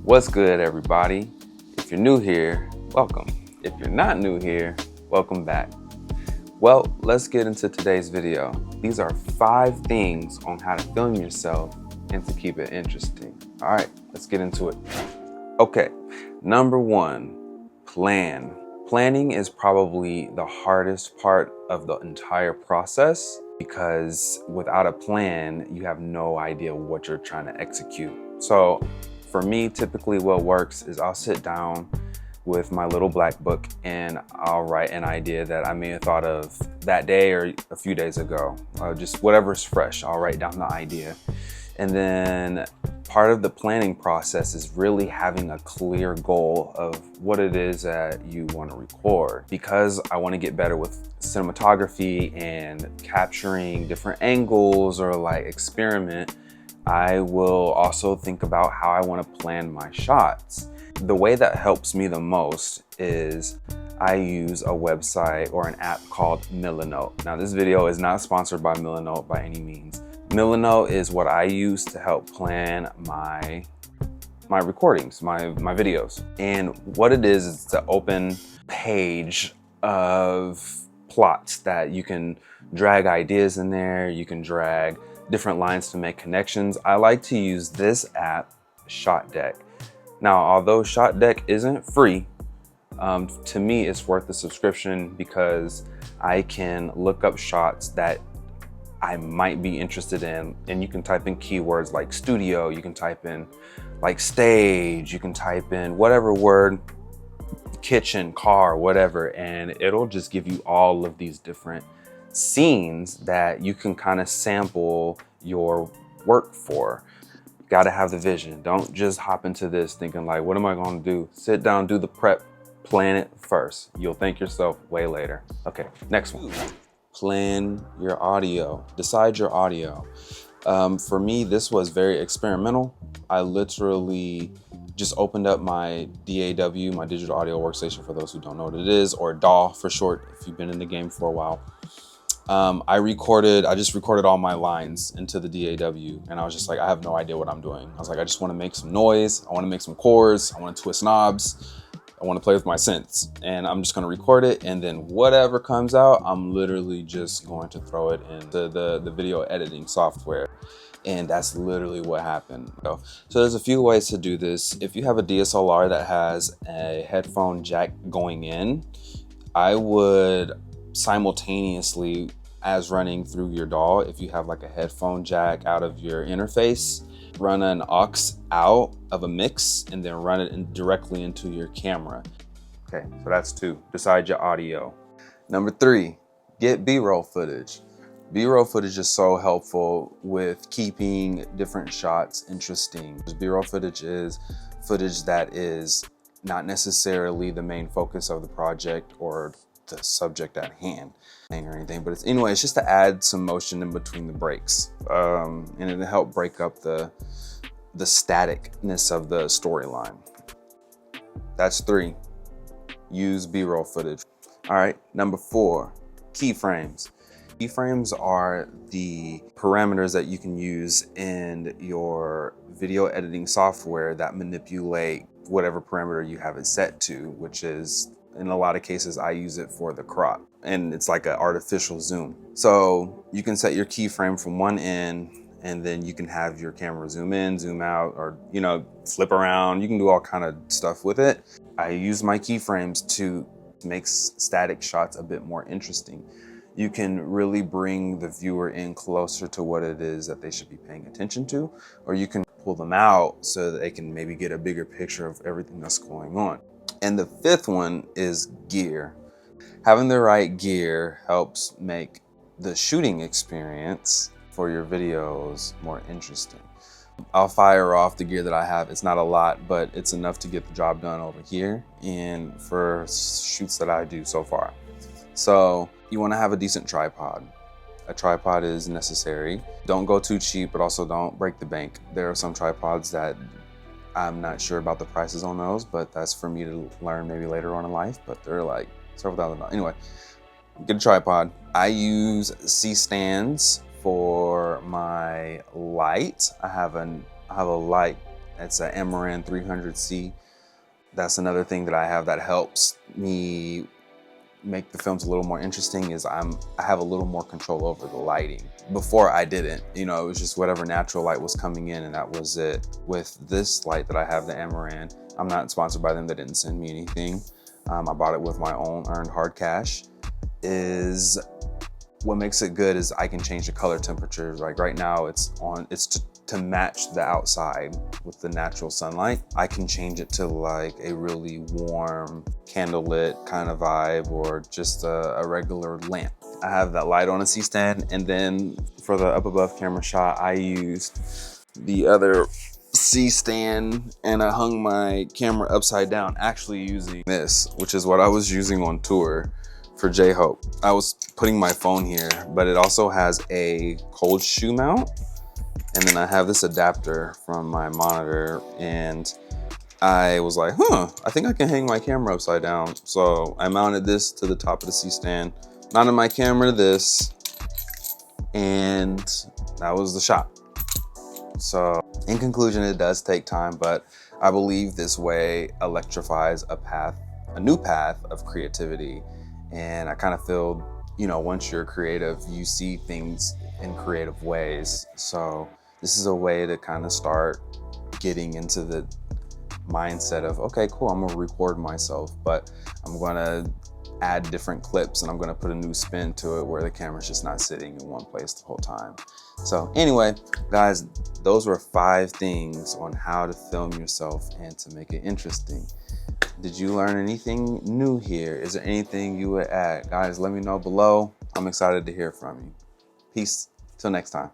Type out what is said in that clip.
What's good, everybody? If you're new here, welcome. If you're not new here, welcome back. Well, let's get into today's video. These are 5 things on how to film yourself and to keep it interesting. All right, let's get into it. Okay, number 1, plan. Planning is probably the hardest part of the entire process because without a plan, you have no idea what you're trying to execute. So for me, typically what works is I'll sit down with my little black book and I'll write an idea that I may have thought of that day or a few days ago. Just whatever's fresh, I'll write down the idea. And then part of the planning process is really having a clear goal of what it is that you want to record. Because I want to get better with cinematography and capturing different angles or like experiment, I will also think about how I want to plan my shots. The way that helps me the most is I use a website or an app called Milanote. Now, this video is not sponsored by Milanote by any means. Milanote is what I use to help plan my recordings, my videos. And what it is, it's an open page of plots that you can drag ideas in there. You can drag different lines to make connections. I like to use this app, ShotDeck. Now, although ShotDeck isn't free, to me it's worth the subscription because I can look up shots that I might be interested in, and you can type in keywords like studio, you can type in like stage, you can type in whatever word, kitchen, car, whatever, and it'll just give you all of these different scenes that you can kind of sample your work for. You gotta have the vision. Don't just hop into this thinking like, what am I gonna do? Sit down, do the prep, plan it first. You'll thank yourself way later. Okay, next one. Plan your audio, decide your audio. For me, this was very experimental. I literally just opened up my DAW, my digital audio workstation for those who don't know what it is, or DAW for short, if you've been in the game for a while. I just recorded all my lines into the DAW, and I was just like, I have no idea what I'm doing. I was like, I just want to make some noise. I want to make some chords. I want to twist knobs. I want to play with my synths, and I'm just going to record it, and then whatever comes out, I'm literally just going to throw it into the video editing software. And that's literally what happened. So there's a few ways to do this. If you have a DSLR that has a headphone jack going in, I would simultaneously, as running through your DAW, if you have like a headphone jack out of your interface, run an aux out of a mix and then run it directly into your camera. Okay, so that's 2. Decide your audio. Number 3, get B-roll footage. B-roll footage is so helpful with keeping different shots interesting. B-roll footage is footage that is not necessarily the main focus of the project or the subject at hand or anything, but it's just to add some motion in between the breaks, and it'll help break up the staticness of the storyline. That's 3. Use B-roll footage. All right, number 4, keyframes. Keyframes are the parameters that you can use in your video editing software that manipulate whatever parameter you have it set to, which is, in a lot of cases, I use it for the crop, and it's like an artificial zoom. So you can set your keyframe from one end, and then you can have your camera zoom in, zoom out, or flip around. You can do all kind of stuff with it. I use my keyframes to make static shots a bit more interesting. You can really bring the viewer in closer to what it is that they should be paying attention to, or you can pull them out so that they can maybe get a bigger picture of everything that's going on. And the 5th one is gear. Having the right gear helps make the shooting experience for your videos more interesting. I'll fire off the gear that I have. It's not a lot, but it's enough to get the job done over here and for shoots that I do so far. So you want to have a decent tripod. A tripod is necessary. Don't go too cheap, but also don't break the bank. There are some tripods that I'm not sure about the prices on those, but that's for me to learn maybe later on in life, but they're like several $1,000s. Anyway, get a tripod. I use C-stands for my light. I have a light It's an Amaran 300C. That's another thing that I have that helps me make the films a little more interesting is I have a little more control over the lighting. Before I didn't, you know, it was just whatever natural light was coming in and that was it. With this light that I have, the Amaran, I'm not sponsored by them, they didn't send me anything. I bought it with my own earned hard cash. Is what makes it good is I can change the color temperatures. Like right now it's to match the outside with the natural sunlight. I can change it to like a really warm candlelit kind of vibe or just a regular lamp. I have that light on a C-stand, and then for the up above camera shot, I used the other C-stand and I hung my camera upside down, actually using this, which is what I was using on tour for J-Hope. I was putting my phone here, but it also has a cold shoe mount. And then I have this adapter from my monitor, and I was like, I think I can hang my camera upside down. So I mounted this to the top of the C-stand, mounted my camera to this, and that was the shot. So in conclusion, it does take time, but I believe this way electrifies a new path of creativity. And I kind of feel, you know, once you're creative, you see things in creative ways. So this is a way to kind of start getting into the mindset of, okay, cool, I'm gonna record myself, but I'm gonna add different clips and I'm gonna put a new spin to it where the camera's just not sitting in one place the whole time. So anyway, guys, those were 5 things on how to film yourself and to make it interesting. Did you learn anything new here? Is there anything you would add? Guys, let me know below. I'm excited to hear from you. Peace. Till next time.